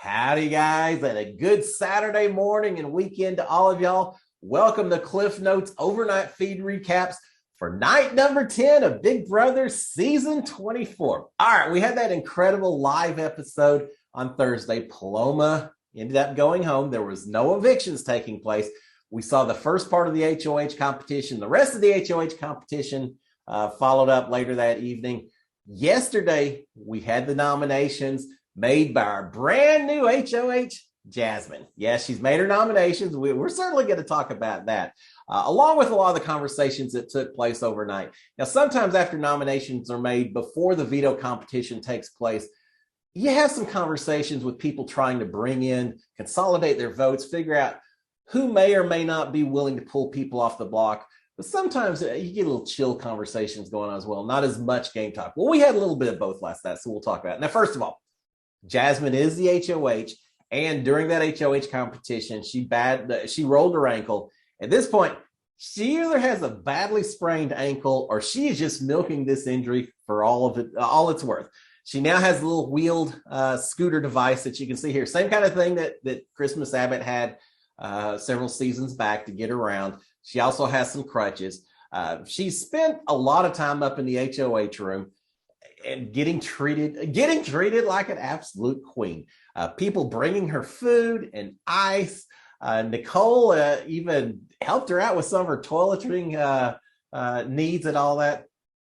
Howdy, guys, and a good Saturday morning and weekend to all of y'all. Welcome to Cliff Notes Overnight Feed Recaps for night number 10 of Big Brother Season 24. All right, we had that incredible live episode on Thursday. Paloma ended up going home. There was no evictions taking place. We saw the first part of the HOH competition. The rest of the HOH competition followed up later that evening. Yesterday, we had the nominations made by our brand new HOH, Jasmine. Yes, she's made her nominations. We're certainly going to talk about that, along with a lot of the conversations that took place overnight. Now, sometimes after nominations are made before the veto competition takes place, you have some conversations with people trying to bring in, consolidate their votes, figure out who may or may not be willing to pull people off the block. But sometimes you get a little chill conversations going on as well, not as much game talk. Well, we had a little bit of both last night, so we'll talk about it. Now, first of all, Jasmine is the HOH, and during that HOH competition, she rolled her ankle. At this point, she either has a badly sprained ankle or she is just milking this injury for all it's worth. She now has a little wheeled scooter device that you can see here. Same kind of thing that Christmas Abbott had several seasons back to get around. She also has some crutches. She spent a lot of time up in the HOH room and getting treated like an absolute queen. People bringing her food and ice. Nicole even helped her out with some of her toiletering needs and all that.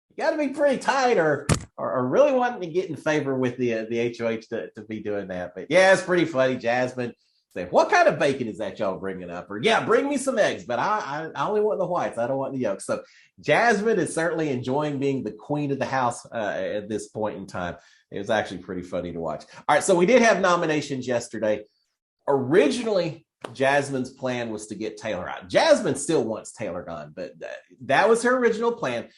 You got to be pretty tight or really wanting to get in favor with the HOH to be doing that. But yeah, it's pretty funny. Jasmine said, "What kind of bacon is that y'all bringing up?" Or, "Yeah, bring me some eggs, but I only want the whites. I don't want the yolks." So Jasmine is certainly enjoying being the queen of the house at this point in time. It was actually pretty funny to watch. All right, so we did have nominations yesterday. Originally, Jasmine's plan was to get Taylor out. Jasmine still wants Taylor gone, but that was her original plan.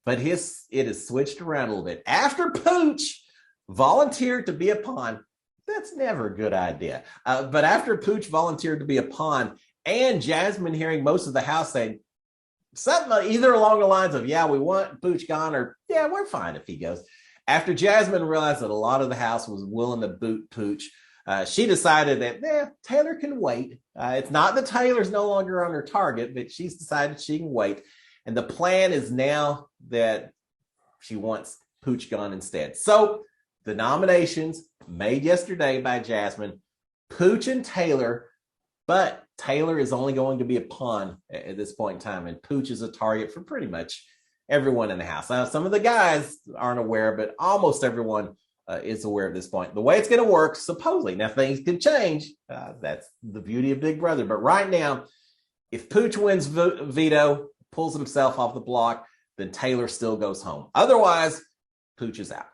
But it has switched around a little bit. After Pooch volunteered to be a pawn, that's never a good idea. But after Pooch volunteered to be a pawn and Jasmine hearing most of the house saying something either along the lines of, "Yeah, we want Pooch gone," or, "Yeah, we're fine if he goes." After Jasmine realized that a lot of the house was willing to boot Pooch, she decided that Taylor can wait. It's not that Taylor's no longer on her target, but she's decided she can wait. And the plan is now that she wants Pooch gone instead. So the nominations made yesterday by Jasmine, Pooch and Taylor, but Taylor is only going to be a pawn at this point in time, and Pooch is a target for pretty much everyone in the house. Now, some of the guys aren't aware, but almost everyone is aware at this point. The way it's going to work, supposedly, now things can change. That's the beauty of Big Brother. But right now, if Pooch wins veto, pulls himself off the block, then Taylor still goes home. Otherwise, Pooch is out.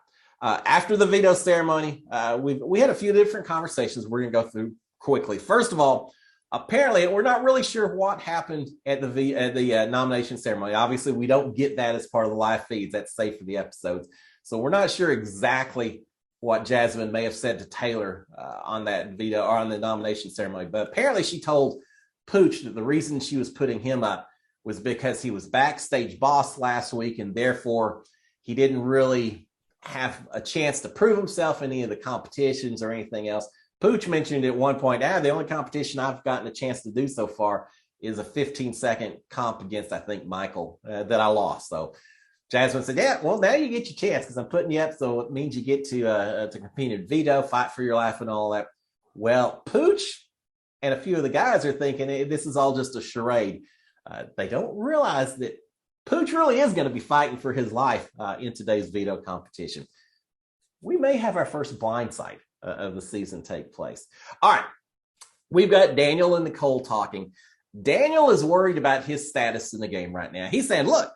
After the veto ceremony, we had a few different conversations we're going to go through quickly. First of all, apparently, we're not really sure what happened at the nomination ceremony. Obviously, we don't get that as part of the live feeds. That's safe for the episodes. So we're not sure exactly what Jasmine may have said to Taylor on that veto or on the nomination ceremony. But apparently, she told Pooch that the reason she was putting him up was because he was backstage boss last week, and therefore he didn't really have a chance to prove himself in any of the competitions or anything else. Pooch mentioned at one point, the only competition I've gotten a chance to do so far is a 15-second comp against, I think, Michael, that I lost. So Jasmine said, "Yeah, well, now you get your chance because I'm putting you up, so it means you get to compete in veto, fight for your life and all that." Well, Pooch and a few of the guys are thinking this is all just a charade. They don't realize that Pooch really is going to be fighting for his life in today's veto competition. We may have our first blindside of the season take place. All right, we've got Daniel and Nicole talking. Daniel is worried about his status in the game right now. He's saying, "Look,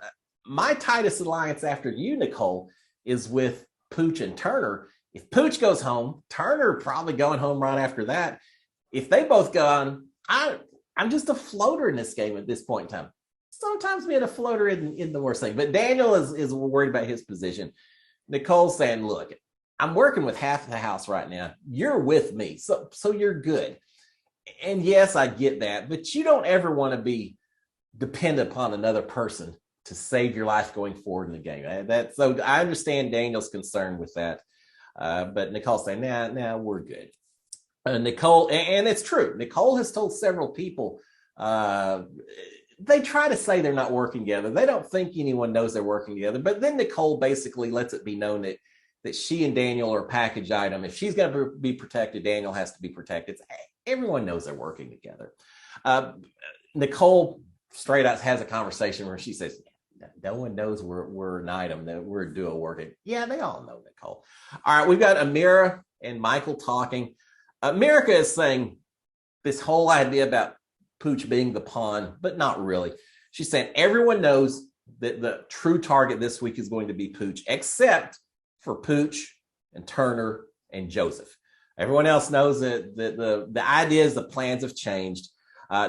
my tightest alliance after you, Nicole, is with Pooch and Turner. If Pooch goes home, Turner probably going home right after that. If they both go on, I'm just a floater in this game at this point in time." Sometimes being a floater in the worst thing. But Daniel is worried about his position. Nicole's saying, "Look, I'm working with half the house right now. You're with me, so you're good." And yes, I get that, but you don't ever want to be dependent upon another person to save your life going forward in the game. So I understand Daniel's concern with that. But Nicole's saying, nah, we're good. Nicole, and it's true. Nicole has told several people they try to say they're not working together. They don't think anyone knows they're working together. But then Nicole basically lets it be known that she and Daniel are a package item. If she's going to be protected, Daniel has to be protected. Everyone knows they're working together. Nicole straight out has a conversation where she says, no one knows we're an item, that we're a duo working. Yeah, they all know, Nicole. All right, we've got Amira and Michael talking. America is saying this whole idea about Pooch being the pawn, but not really. She's saying everyone knows that the true target this week is going to be Pooch, except for Pooch and Turner and Joseph. Everyone else knows that the ideas, the plans have changed.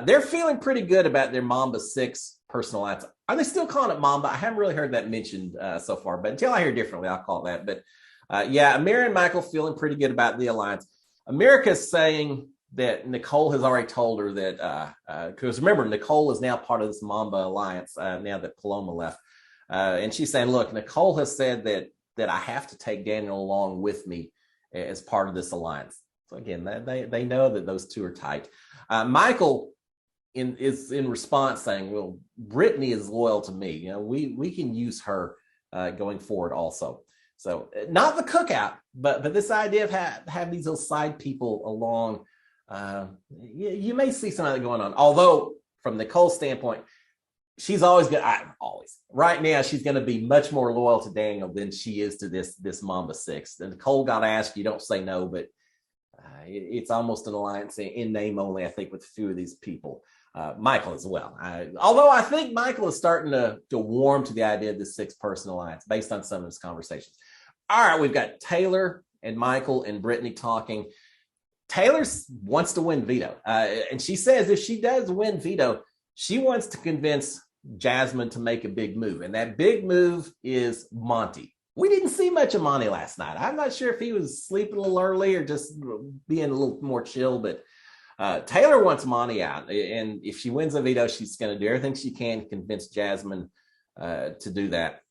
They're feeling pretty good about their Mamba 6 personal alliance. Are they still calling it Mamba? I haven't really heard that mentioned so far, but until I hear differently, I'll call it that. But yeah, Amira and Michael feeling pretty good about the alliance. America's saying that Nicole has already told her that, because remember, Nicole is now part of this Mamba alliance now that Paloma left. And she's saying, look, Nicole has said that I have to take Daniel along with me as part of this alliance. So again, they know that those two are tight. Michael is in response saying, well, Brittany is loyal to me. You know, we can use her going forward also. So not the cookout, but this idea of have these little side people along. You may see some of that going on. Although from Nicole's standpoint, she's always right now she's going to be much more loyal to Daniel than she is to this Mamba 6. And Nicole got asked, you don't say no, but it's almost an alliance in name only, I think, with a few of these people. Michael as well. Although I think Michael is starting to warm to the idea of this 6-person alliance based on some of his conversations. All right, we've got Taylor and Michael and Brittany talking. Taylor wants to win Veto. And she says if she does win Veto, she wants to convince Jasmine to make a big move. And that big move is Monty. We didn't see much of Monty last night. I'm not sure if he was sleeping a little early or just being a little more chill, but Taylor wants Monty out. And if she wins a Veto, she's going to do everything she can to convince Jasmine to do that.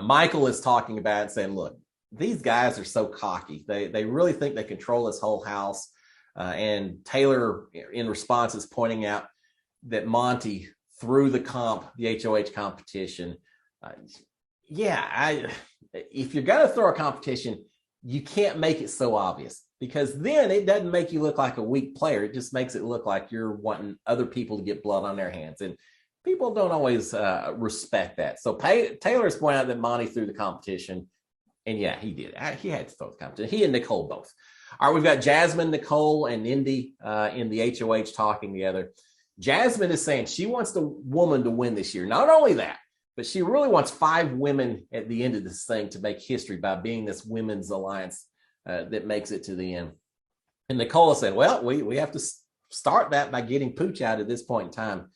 Michael is talking about it, saying, look, these guys are so cocky. They really think they control this whole house. And Taylor, in response, is pointing out that Monty threw the HOH competition. If you're going to throw a competition, you can't make it so obvious, because then it doesn't make you look like a weak player. It just makes it look like you're wanting other people to get blood on their hands. And people don't always respect that. So Taylor's pointing out that Monty threw the competition. And yeah, he did. He had to throw the competition. He and Nicole both. All right, we've got Jasmine, Nicole, and Indy in the HOH talking together. Jasmine is saying she wants the woman to win this year. Not only that, but she really wants 5 women at the end of this thing to make history by being this women's alliance that makes it to the end. And Nicole is saying, well, we have to start that by getting Pooch out at this point in time.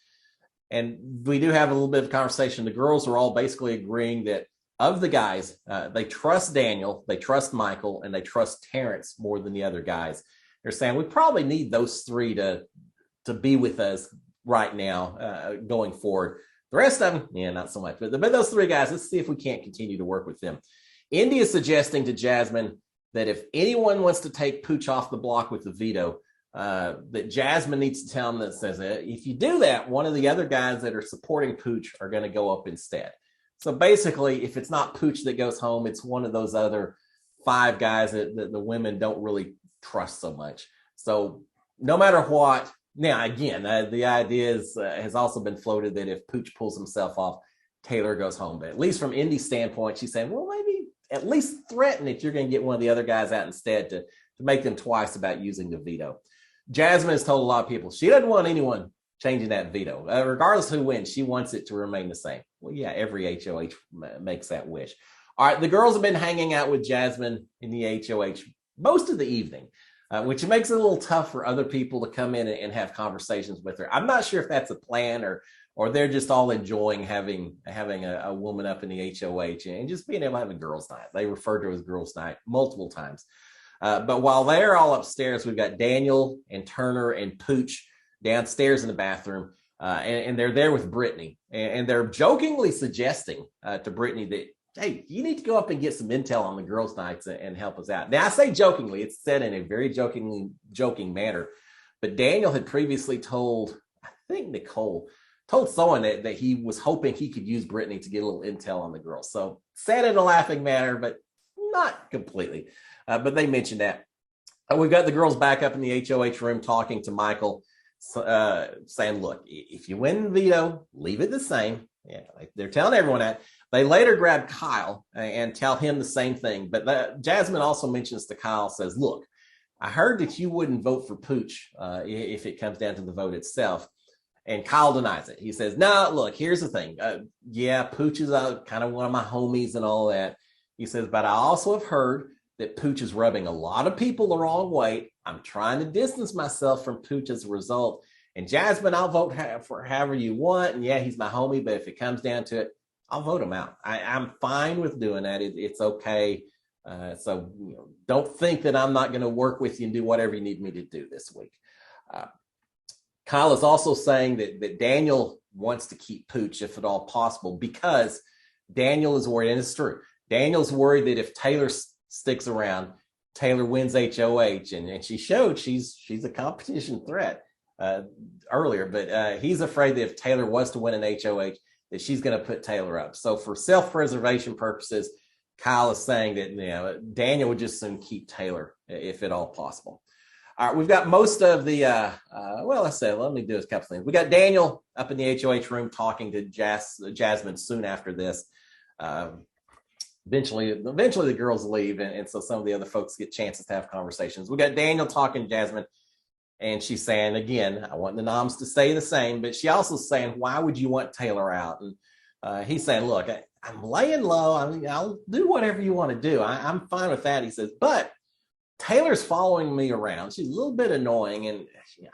And we do have a little bit of conversation. The girls are all basically agreeing that of the guys, they trust Daniel, they trust Michael, and they trust Terrence more than the other guys. They're saying we probably need those 3 to be with us right now going forward. The rest of them, yeah, not so much. But those 3 guys, let's see if we can't continue to work with them. Indy is suggesting to Jasmine that if anyone wants to take Pooch off the block with the veto, that Jasmine needs to tell them that says, if you do that, one of the other guys that are supporting Pooch are going to go up instead. So basically, if it's not Pooch that goes home, it's one of those other 5 guys that the women don't really trust so much. So no matter what, now again, the idea has also been floated that if Pooch pulls himself off, Taylor goes home. But at least from Indy's standpoint, she's saying, well, maybe at least threaten that you're going to get one of the other guys out instead to make them twice about using the veto. Jasmine has told a lot of people she doesn't want anyone changing that veto. Regardless who wins, she wants it to remain the same. Well, yeah, every HOH makes that wish. All right, the girls have been hanging out with Jasmine in the HOH most of the evening, which makes it a little tough for other people to come in and have conversations with her. I'm not sure if that's a plan or they're just all enjoying having a woman up in the HOH and just being able to have a girls' night. They refer to it as girls' night multiple times. But while they're all upstairs, we've got Daniel and Turner and Pooch downstairs in the bathroom, and they're there with Brittany. And they're jokingly suggesting to Brittany that hey, you need to go up and get some intel on the girls' nights and help us out. Now, I say jokingly, it's said in a very joking manner, but Daniel had previously told, I think Nicole, told someone that he was hoping he could use Brittany to get a little intel on the girls. So said in a laughing manner, but not completely. But they mentioned that. We've got the girls back up in the HOH room talking to Michael, saying, look, if you win Veto, leave it the same. Yeah, they're telling everyone that. They later grab Kyle and tell him the same thing. But Jasmine also mentions to Kyle, says, look, I heard that you wouldn't vote for Pooch if it comes down to the vote itself. And Kyle denies it. He says, no, look, here's the thing. Yeah, Pooch is kind of one of my homies and all that. He says, but I also have heard that Pooch is rubbing a lot of people the wrong way. I'm trying to distance myself from Pooch as a result. And Jasmine, I'll vote for however you want. And yeah, he's my homie, but if it comes down to it, I'll vote him out. I'm fine with doing that. It's okay. So don't think that I'm not going to work with you and do whatever you need me to do this week. Kyle is also saying that Daniel wants to keep Pooch if at all possible, because Daniel is worried, and it's true. Daniel's worried that if Taylor sticks around, Taylor wins HOH, and she showed she's a competition threat earlier, but he's afraid that if Taylor was to win an HOH, that she's going to put Taylor up. So for self-preservation purposes, Kyle is saying that Daniel would just soon keep Taylor if at all possible. All right, we've got most of the, let me do a couple things. We got Daniel up in the HOH room talking to Jasmine soon after this. Eventually the girls leave, and so some of the other folks get chances to have conversations. We got Daniel talking to Jasmine, and she's saying, again, I want the noms to stay the same, but she also saying, why would you want Taylor out? And he's saying, look, I'm laying low. I'll do whatever you want to do. I'm fine with that. He says, but Taylor's following me around. She's a little bit annoying, and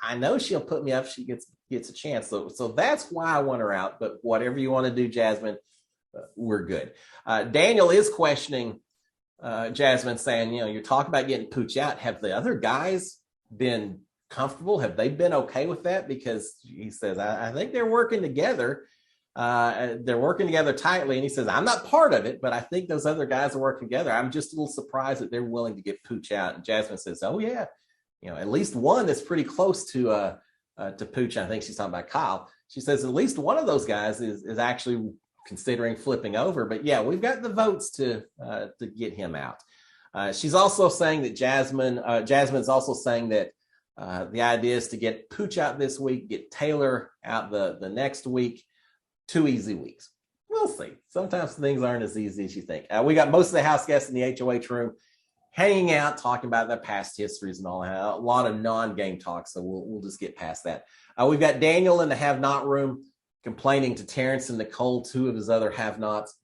I know she'll put me up if she gets a chance. So that's why I want her out. But whatever you want to do, Jasmine, we're good. Daniel is questioning Jasmine, saying, you're talking about getting Pooch out. Have the other guys been comfortable? Have they been okay with that? Because he says, I think they're working together. They're working together tightly. And he says, I'm not part of it, but I think those other guys are working together. I'm just a little surprised that they're willing to get Pooch out. And Jasmine says, oh yeah, at least one that's pretty close to Pooch. I think she's talking about Kyle. She says, at least one of those guys is actually considering flipping over. But yeah, we've got the votes to get him out. She's also saying that Jasmine's also saying that the idea is to get Pooch out this week, get Taylor out the next week. 2 easy weeks. We'll see. Sometimes things aren't as easy as you think. We got most of the house guests in the HOH room hanging out, talking about their past histories and all that. A lot of non-game talk, so we'll just get past that. We've got Daniel in the have-not room complaining to Terrence and Nicole, two of his other have-nots.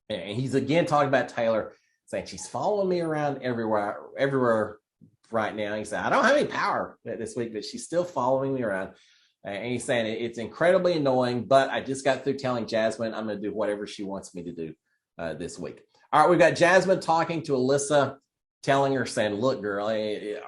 And he's again talking about Taylor, saying she's following me around everywhere right now. He said, I don't have any power this week, but she's still following me around. And he's saying it's incredibly annoying, but I just got through telling Jasmine I'm going to do whatever she wants me to do this week. All right, we've got Jasmine talking to Alyssa, telling her, saying, look, girl,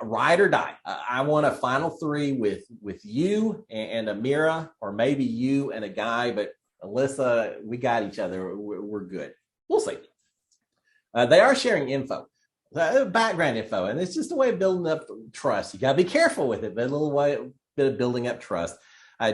ride or die. I want a final three with you and Amira, or maybe you and a guy, but Alyssa, we got each other. We're good. We'll see. They are sharing info, background info, and it's just a way of building up trust. You got to be careful with it, but a little bit of building up trust.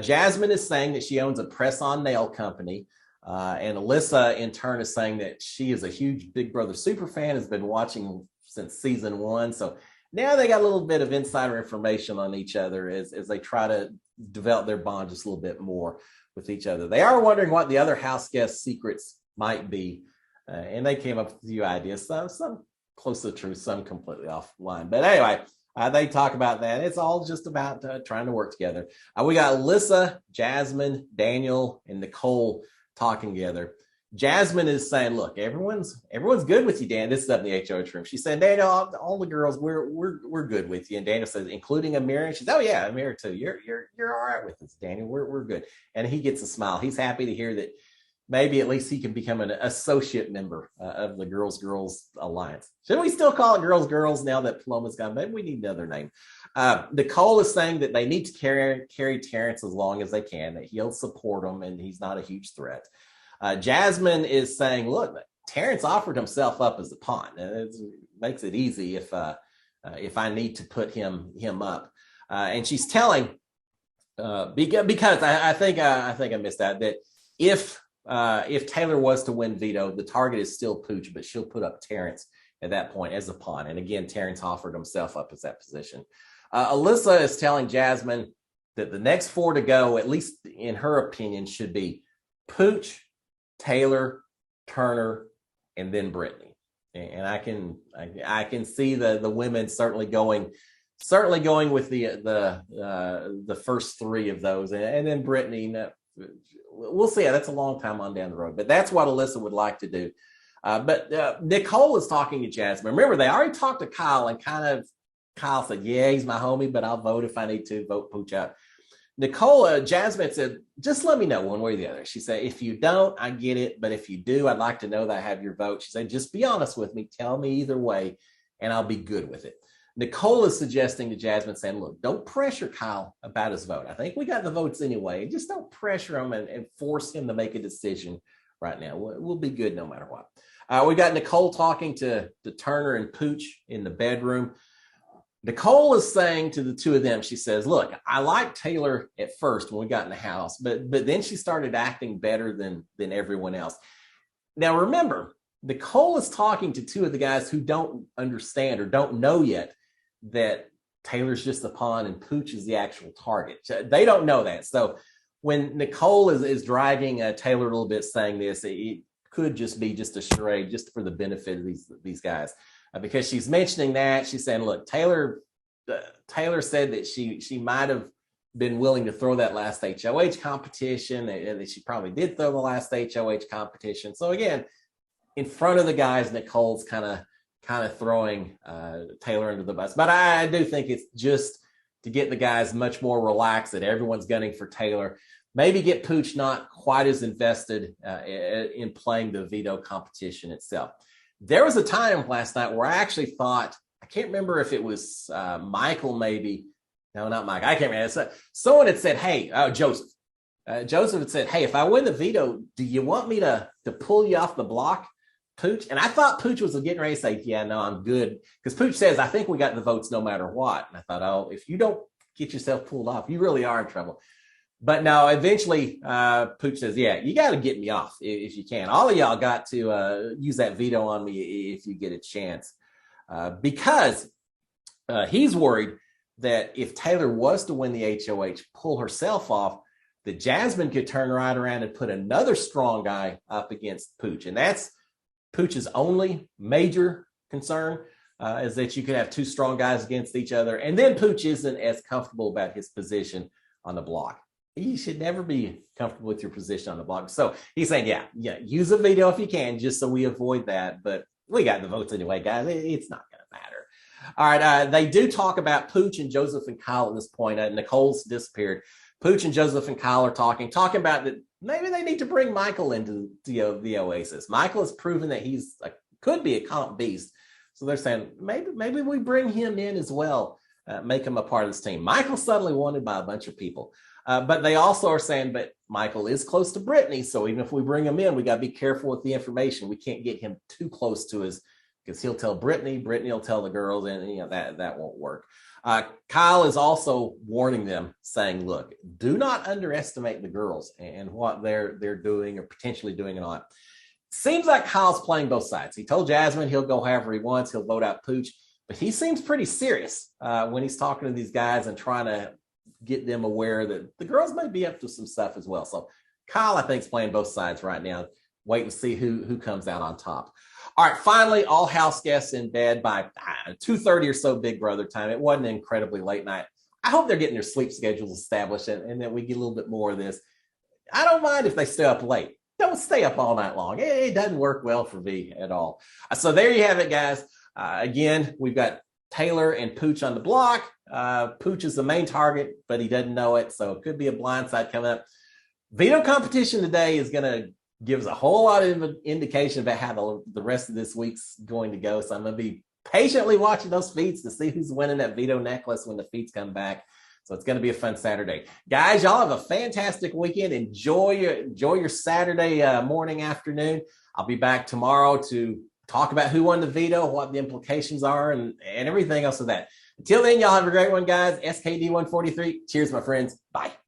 Jasmine is saying that she owns a press-on nail company, and Alyssa in turn is saying that she is a huge Big Brother super fan, has been watching since season 1. So now they got a little bit of insider information on each other as they try to develop their bond just a little bit more with each other. They are wondering what the other house guest secrets might be, and they came up with a few ideas, some close to the truth, some completely offline. But anyway, they talk about that. It's all just about trying to work together. We got Alyssa, Jasmine, Daniel, and Nicole talking together. Jasmine is saying, look, everyone's good with you, Dan. This is up in the HOH room. She said, Daniel, all the girls, we're good with you. And Daniel says, including Amira. And she says, oh yeah, Amira too. You're all right with us, Daniel. We're good. And he gets a smile. He's happy to hear that maybe at least he can become an associate member of the Girls Alliance. Should we still call it Girls now that Paloma's gone? Maybe we need another name. Nicole is saying that they need to carry Terrence as long as they can, that he'll support him and he's not a huge threat. Jasmine is saying, look, Terrence offered himself up as a pawn. It makes it easy if I need to put him up. And she's telling because I think I missed that if Taylor was to win Veto, the target is still Pooch, but she'll put up Terrence at that point as a pawn. And again, Terrence offered himself up as that position. Alyssa is telling Jasmine that the next 4 to go, at least in her opinion, should be Pooch, Taylor, Turner, and then Brittany. And I can see the women certainly going with the first 3 of those, and then Brittany. We'll see. That's a long time on down the road, but that's what Alyssa would like to do. But Nicole is talking to Jasmine. Remember, they already talked to Kyle, and Kyle said, "Yeah, he's my homie, but I'll vote if I need to vote Pooch out." Jasmine said, "Just let me know one way or the other." She said, "If you don't, I get it. But if you do, I'd like to know that I have your vote." She said, "Just be honest with me. Tell me either way, and I'll be good with it." Nicole is suggesting to Jasmine, saying, "Look, don't pressure Kyle about his vote. I think we got the votes anyway. Just don't pressure him and force him to make a decision right now. We'll be good no matter what." We got Nicole talking to Turner and Pooch in the bedroom. Nicole is saying to the 2 of them, she says, "Look, I liked Taylor at first when we got in the house, but then she started acting better than everyone else." Now, remember, Nicole is talking to 2 of the guys who don't understand or don't know yet that Taylor's just a pawn and Pooch is the actual target. They don't know that. So when Nicole is dragging Taylor a little bit saying this, it could just be just a charade just for the benefit of these guys. Because she's mentioning that, she's saying, "Look, Taylor said that she might have been willing to throw that last HOH competition, and that she probably did throw the last HOH competition." So again, in front of the guys, Nicole's kind of throwing Taylor under the bus. But I do think it's just to get the guys much more relaxed, that everyone's gunning for Taylor. Maybe get Pooch not quite as invested in playing the Veto competition itself. There was a time last night where I actually thought, I can't remember if it was Michael, maybe. No, not Mike. I can't remember. Someone had said, "Hey, Joseph." Joseph had said, "Hey, if I win the Veto, do you want me to pull you off the block, Pooch?" And I thought Pooch was getting ready to say, "Yeah, no, I'm good." Because Pooch says, "I think we got the votes no matter what." And I thought, oh, if you don't get yourself pulled off, you really are in trouble. But no, eventually Pooch says, "Yeah, you got to get me off if you can. All of y'all got to use that veto on me if you get a chance." Because he's worried that if Taylor was to win the HOH, pull herself off, that Jasmine could turn right around and put another strong guy up against Pooch. And that's Pooch's only major concern, is that you could have 2 strong guys against each other. And then Pooch isn't as comfortable about his position on the block. You should never be comfortable with your position on the block. So he's saying, yeah, use a veto if you can, just so we avoid that. But we got the votes anyway, guys. It's not going to matter. All right. They do talk about Pooch and Joseph and Kyle at this point. Nicole's disappeared. Pooch and Joseph and Kyle are talking about that maybe they need to bring Michael into the Oasis. Michael has proven that he's could be a comp beast. So they're saying maybe we bring him in as well, make him a part of this team. Michael's suddenly wanted by a bunch of people. But they also are saying, but Michael is close to Brittany, so even if we bring him in, we got to be careful with the information. We can't get him too close to us, because he'll tell Brittany will tell the girls, and that won't work. Kyle is also warning them, saying, "Look, do not underestimate the girls and what they're doing or potentially doing and all." Seems like Kyle's playing both sides. He told Jasmine he'll go however he wants, he'll vote out Pooch, but he seems pretty serious when he's talking to these guys and trying to get them aware that the girls might be up to some stuff as well. So Kyle, I think, is playing both sides right now. Wait and see who comes out on top. All right, finally, all house guests in bed by 2:30 or so Big Brother time. It wasn't an incredibly late night. I hope they're getting their sleep schedules established and that we get a little bit more of this. I don't mind if they stay up late. Don't stay up all night long. It doesn't work well for me at all. So there you have it, guys. Again, we've got Taylor and Pooch on the block. Pooch is the main target, but he doesn't know it, so it could be a blindside coming up. Veto competition today is going to give us a whole lot of indication about how the rest of this week's going to go. So I'm going to be patiently watching those feeds to see who's winning that veto necklace when the feeds come back. So it's going to be a fun Saturday. Guys, y'all have a fantastic weekend. Enjoy your Saturday morning, afternoon. I'll be back tomorrow to talk about who won the veto, what the implications are, and everything else of that. Until then, y'all have a great one, guys. SKD 143. Cheers, my friends. Bye.